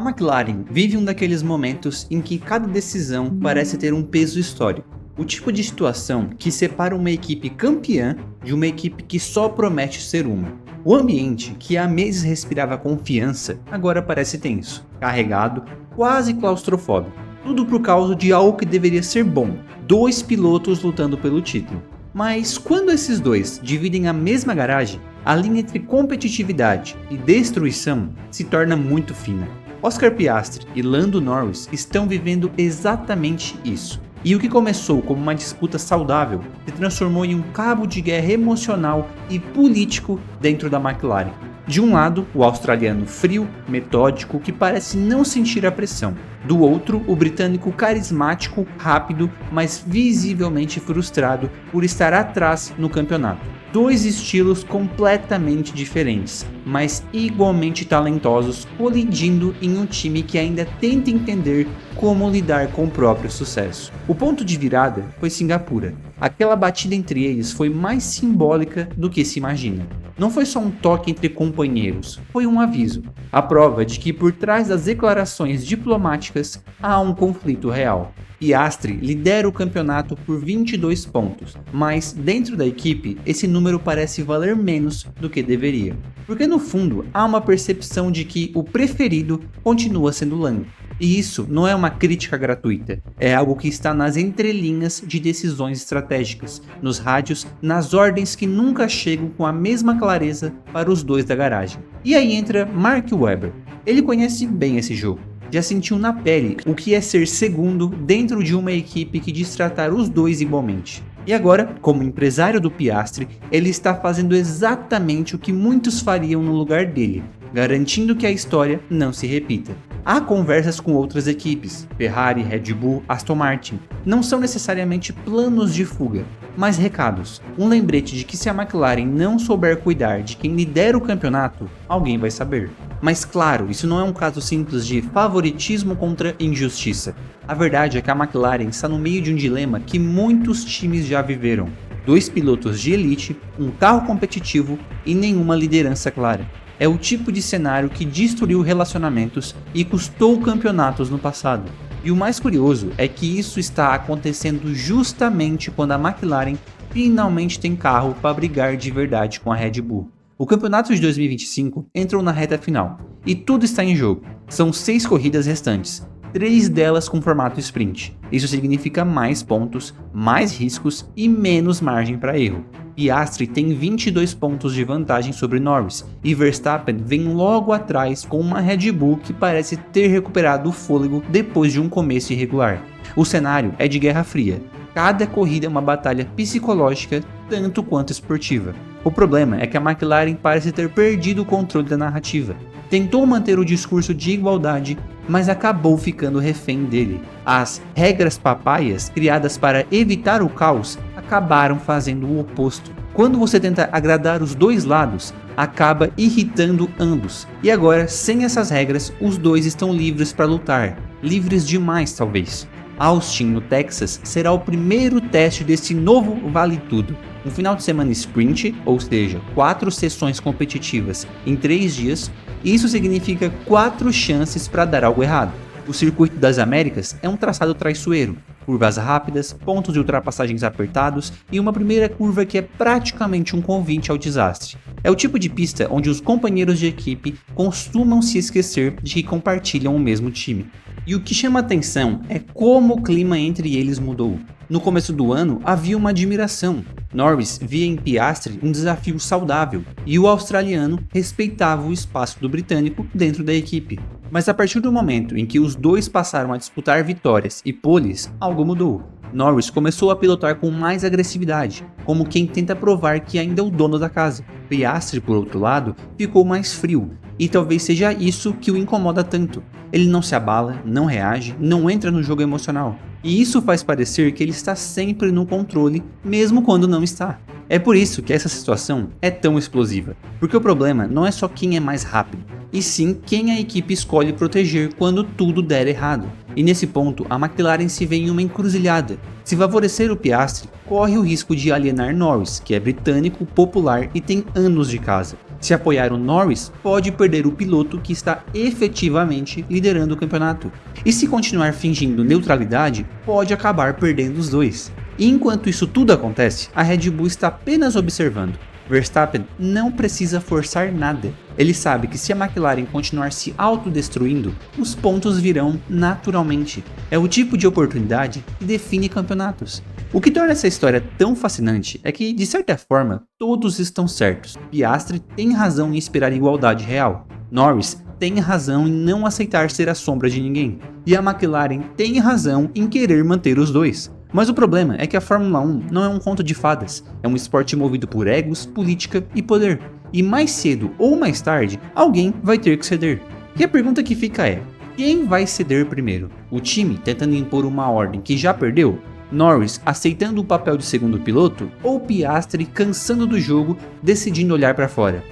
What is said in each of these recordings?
A McLaren vive um daqueles momentos em que cada decisão parece ter um peso histórico. O tipo de situação que separa uma equipe campeã de uma equipe que só promete ser uma. O ambiente que há meses respirava confiança agora parece tenso, carregado, quase claustrofóbico. Tudo por causa de algo que deveria ser bom: dois pilotos lutando pelo título. Mas quando esses dois dividem a mesma garagem, a linha entre competitividade e destruição se torna muito fina. Oscar Piastri e Lando Norris estão vivendo exatamente isso. E o que começou como uma disputa saudável se transformou em um cabo de guerra emocional e político dentro da McLaren. De um lado, o australiano frio, metódico, que parece não sentir a pressão. Do outro, o britânico carismático, rápido, mas visivelmente frustrado por estar atrás no campeonato. Dois estilos completamente diferentes, mas igualmente talentosos, colidindo em um time que ainda tenta entender como lidar com o próprio sucesso. O ponto de virada foi Singapura. Aquela batida entre eles foi mais simbólica do que se imagina. Não foi só um toque entre companheiros, foi um aviso. A prova de que por trás das declarações diplomáticas há um conflito real. Piastri lidera o campeonato por 22 pontos, mas dentro da equipe esse número parece valer menos do que deveria. Porque no fundo há uma percepção de que o preferido continua sendo Lando. E isso não é uma crítica gratuita, é algo que está nas entrelinhas de decisões estratégicas, nos rádios, nas ordens que nunca chegam com a mesma clareza para os dois da garagem. E aí entra Mark Webber. Ele conhece bem esse jogo. Já sentiu na pele o que é ser segundo dentro de uma equipe que diz tratar os dois igualmente. E agora, como empresário do Piastri, ele está fazendo exatamente o que muitos fariam no lugar dele, garantindo que a história não se repita. Há conversas com outras equipes, Ferrari, Red Bull, Aston Martin. Não são necessariamente planos de fuga, mas recados. Um lembrete de que se a McLaren não souber cuidar de quem lidera o campeonato, alguém vai saber. Mas claro, isso não é um caso simples de favoritismo contra injustiça. A verdade é que a McLaren está no meio de um dilema que muitos times já viveram. Dois pilotos de elite, um carro competitivo e nenhuma liderança clara. É o tipo de cenário que destruiu relacionamentos e custou campeonatos no passado. E o mais curioso é que isso está acontecendo justamente quando a McLaren finalmente tem carro para brigar de verdade com a Red Bull. O campeonato de 2025 entrou na reta final e tudo está em jogo. São 6 corridas restantes, 3 delas com formato sprint. Isso significa mais pontos, mais riscos e menos margem para erro. Piastri tem 22 pontos de vantagem sobre Norris e Verstappen vem logo atrás com uma Red Bull que parece ter recuperado o fôlego depois de um começo irregular. O cenário é de guerra fria. Cada corrida é uma batalha psicológica tanto quanto esportiva. O problema é que a McLaren parece ter perdido o controle da narrativa. Tentou manter o discurso de igualdade, mas acabou ficando refém dele. As regras papaias, criadas para evitar o caos, acabaram fazendo o oposto. Quando você tenta agradar os dois lados, acaba irritando ambos. E agora, sem essas regras, os dois estão livres para lutar. Livres demais, talvez. Austin, no Texas, será o primeiro teste desse novo Vale Tudo. Um final de semana sprint, ou seja, 4 sessões competitivas em 3 dias, isso significa 4 chances para dar algo errado. O Circuito das Américas é um traçado traiçoeiro, curvas rápidas, pontos de ultrapassagens apertados e uma primeira curva que é praticamente um convite ao desastre. É o tipo de pista onde os companheiros de equipe costumam se esquecer de que compartilham o mesmo time. E o que chama atenção é como o clima entre eles mudou. No começo do ano havia uma admiração. Norris via em Piastri um desafio saudável e o australiano respeitava o espaço do britânico dentro da equipe. Mas a partir do momento em que os dois passaram a disputar vitórias e poles, algo mudou. Norris começou a pilotar com mais agressividade, como quem tenta provar que ainda é o dono da casa. Piastri, por outro lado, ficou mais frio, e talvez seja isso que o incomoda tanto. Ele não se abala, não reage, não entra no jogo emocional. E isso faz parecer que ele está sempre no controle, mesmo quando não está. É por isso que essa situação é tão explosiva, porque o problema não é só quem é mais rápido, e sim quem a equipe escolhe proteger quando tudo der errado. E nesse ponto, a McLaren se vê em uma encruzilhada. Se favorecer o Piastri, corre o risco de alienar Norris, que é britânico, popular e tem anos de casa. Se apoiar o Norris, pode perder o piloto que está efetivamente liderando o campeonato. E se continuar fingindo neutralidade, pode acabar perdendo os dois. E enquanto isso tudo acontece, a Red Bull está apenas observando. Verstappen não precisa forçar nada. Ele sabe que se a McLaren continuar se autodestruindo, os pontos virão naturalmente. É o tipo de oportunidade que define campeonatos. O que torna essa história tão fascinante é que, de certa forma, todos estão certos. Piastri tem razão em esperar igualdade real. Norris tem razão em não aceitar ser a sombra de ninguém. E a McLaren tem razão em querer manter os dois. Mas o problema é que a Fórmula 1 não é um conto de fadas, é um esporte movido por egos, política e poder. E mais cedo ou mais tarde, alguém vai ter que ceder. E a pergunta que fica é, quem vai ceder primeiro? O time tentando impor uma ordem que já perdeu? Norris aceitando o papel de segundo piloto? Ou Piastri cansando do jogo, decidindo olhar para fora?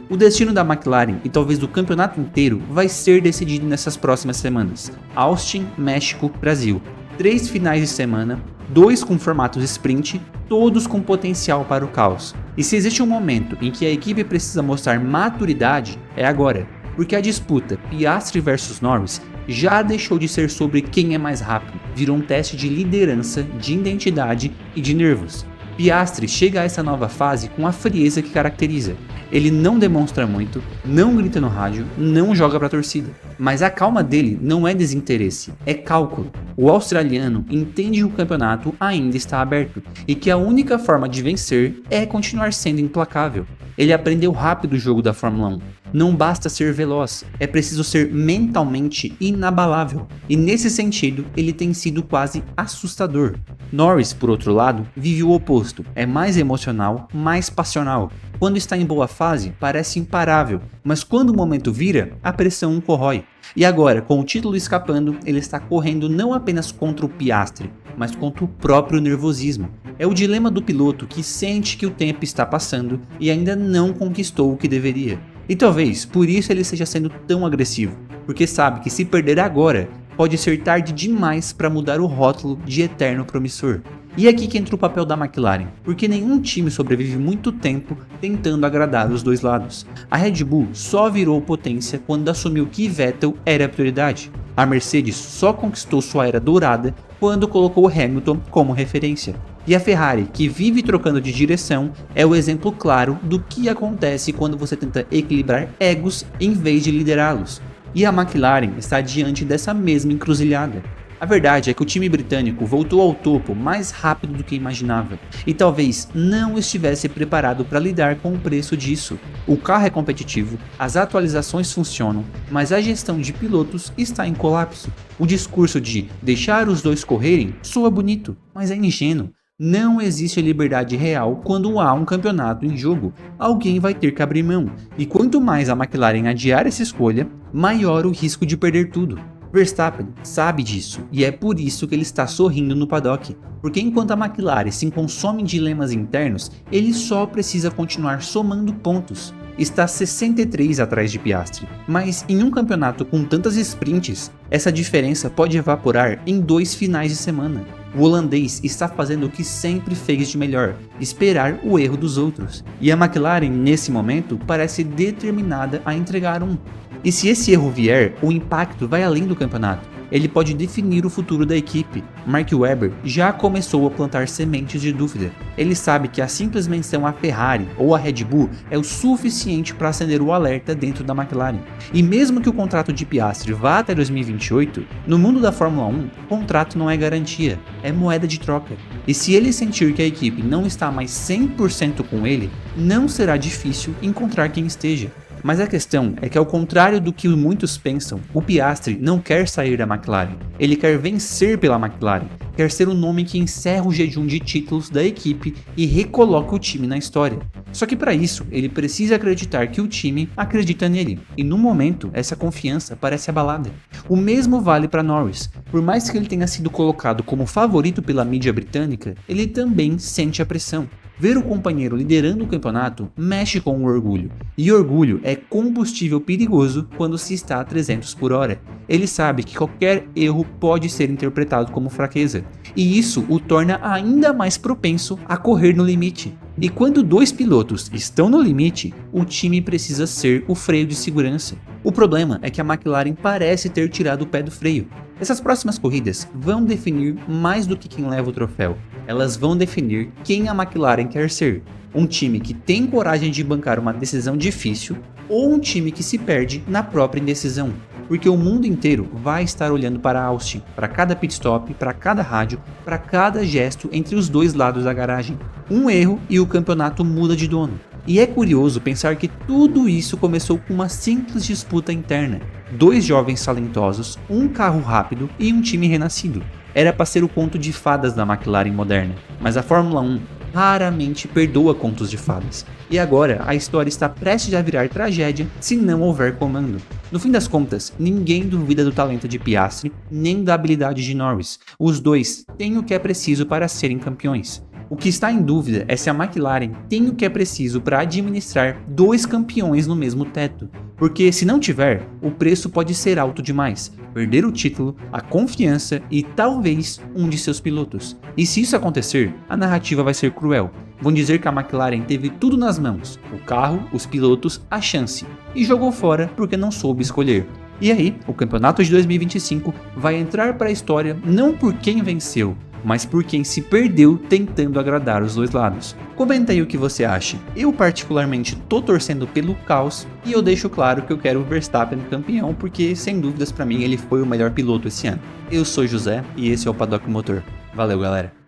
O destino da McLaren e talvez do campeonato inteiro vai ser decidido nessas próximas semanas. Austin, México, Brasil. 3 finais de semana, 2 com formatos sprint, todos com potencial para o caos. E se existe um momento em que a equipe precisa mostrar maturidade, é agora, porque a disputa Piastri versus Norris já deixou de ser sobre quem é mais rápido, virou um teste de liderança, de identidade e de nervos. Piastri chega a essa nova fase com a frieza que caracteriza. Ele não demonstra muito, não grita no rádio, não joga pra torcida. Mas a calma dele não é desinteresse, é cálculo. O australiano entende que o campeonato ainda está aberto e que a única forma de vencer é continuar sendo implacável. Ele aprendeu rápido o jogo da Fórmula 1. Não basta ser veloz, é preciso ser mentalmente inabalável. E nesse sentido, ele tem sido quase assustador. Norris, por outro lado, vive o oposto. É mais emocional, mais passional. Quando está em boa fase, parece imparável, mas quando o momento vira, a pressão o corrói. E agora, com o título escapando, ele está correndo não apenas contra o Piastri, mas contra o próprio nervosismo. É o dilema do piloto que sente que o tempo está passando e ainda não conquistou o que deveria. E talvez por isso ele esteja sendo tão agressivo, porque sabe que se perder agora, pode ser tarde demais para mudar o rótulo de eterno promissor. E é aqui que entra o papel da McLaren, porque nenhum time sobrevive muito tempo tentando agradar os dois lados. A Red Bull só virou potência quando assumiu que Vettel era a prioridade. A Mercedes só conquistou sua era dourada quando colocou Hamilton como referência. E a Ferrari, que vive trocando de direção, é o exemplo claro do que acontece quando você tenta equilibrar egos em vez de liderá-los. E a McLaren está diante dessa mesma encruzilhada. A verdade é que o time britânico voltou ao topo mais rápido do que imaginava, e talvez não estivesse preparado para lidar com o preço disso. O carro é competitivo, as atualizações funcionam, mas a gestão de pilotos está em colapso. O discurso de deixar os dois correrem soa bonito, mas é ingênuo. Não existe liberdade real quando há um campeonato em jogo. Alguém vai ter que abrir mão, e quanto mais a McLaren adiar essa escolha, maior o risco de perder tudo. Verstappen sabe disso, e é por isso que ele está sorrindo no paddock, porque enquanto a McLaren se consome em dilemas internos, ele só precisa continuar somando pontos. Está 63 atrás de Piastri, mas em um campeonato com tantas sprints, essa diferença pode evaporar em 2 finais de semana. O holandês está fazendo o que sempre fez de melhor, esperar o erro dos outros. E a McLaren, nesse momento, parece determinada a entregar um. E se esse erro vier, o impacto vai além do campeonato. Ele pode definir o futuro da equipe. Mark Webber já começou a plantar sementes de dúvida. Ele sabe que a simples menção à Ferrari ou à Red Bull é o suficiente para acender o alerta dentro da McLaren. E mesmo que o contrato de Piastri vá até 2028, no mundo da Fórmula 1, contrato não é garantia, é moeda de troca. E se ele sentir que a equipe não está mais 100% com ele, não será difícil encontrar quem esteja. Mas a questão é que, ao contrário do que muitos pensam, o Piastri não quer sair da McLaren. Ele quer vencer pela McLaren, quer ser o nome que encerra o jejum de títulos da equipe e recoloca o time na história. Só que para isso, ele precisa acreditar que o time acredita nele, e no momento, essa confiança parece abalada. O mesmo vale para Norris. Por mais que ele tenha sido colocado como favorito pela mídia britânica, ele também sente a pressão. Ver o companheiro liderando o campeonato mexe com o orgulho, e orgulho é combustível perigoso quando se está a 300 por hora. Ele sabe que qualquer erro pode ser interpretado como fraqueza, e isso o torna ainda mais propenso a correr no limite. E quando dois pilotos estão no limite, o time precisa ser o freio de segurança. O problema é que a McLaren parece ter tirado o pé do freio. Essas próximas corridas vão definir mais do que quem leva o troféu. Elas vão definir quem a McLaren quer ser. Um time que tem coragem de bancar uma decisão difícil ou um time que se perde na própria indecisão. Porque o mundo inteiro vai estar olhando para Austin, para cada pit stop, para cada rádio, para cada gesto entre os dois lados da garagem. Um erro e o campeonato muda de dono. E é curioso pensar que tudo isso começou com uma simples disputa interna. Dois jovens talentosos, um carro rápido e um time renascido. Era para ser o conto de fadas da McLaren moderna, mas a Fórmula 1 raramente perdoa contos de fadas. E agora a história está prestes a virar tragédia se não houver comando. No fim das contas, ninguém duvida do talento de Piastri nem da habilidade de Norris. Os dois têm o que é preciso para serem campeões. O que está em dúvida é se a McLaren tem o que é preciso para administrar dois campeões no mesmo teto. Porque se não tiver, o preço pode ser alto demais. Perder o título, a confiança e talvez um de seus pilotos. E se isso acontecer, a narrativa vai ser cruel. Vão dizer que a McLaren teve tudo nas mãos, o carro, os pilotos, a chance, e jogou fora porque não soube escolher. E aí, o campeonato de 2025 vai entrar para a história não por quem venceu, mas por quem se perdeu tentando agradar os dois lados. Comenta aí o que você acha. Eu particularmente tô torcendo pelo caos e eu deixo claro que eu quero o Verstappen campeão porque sem dúvidas para mim ele foi o melhor piloto esse ano. Eu sou José e esse é o Paddock Motor. Valeu, galera.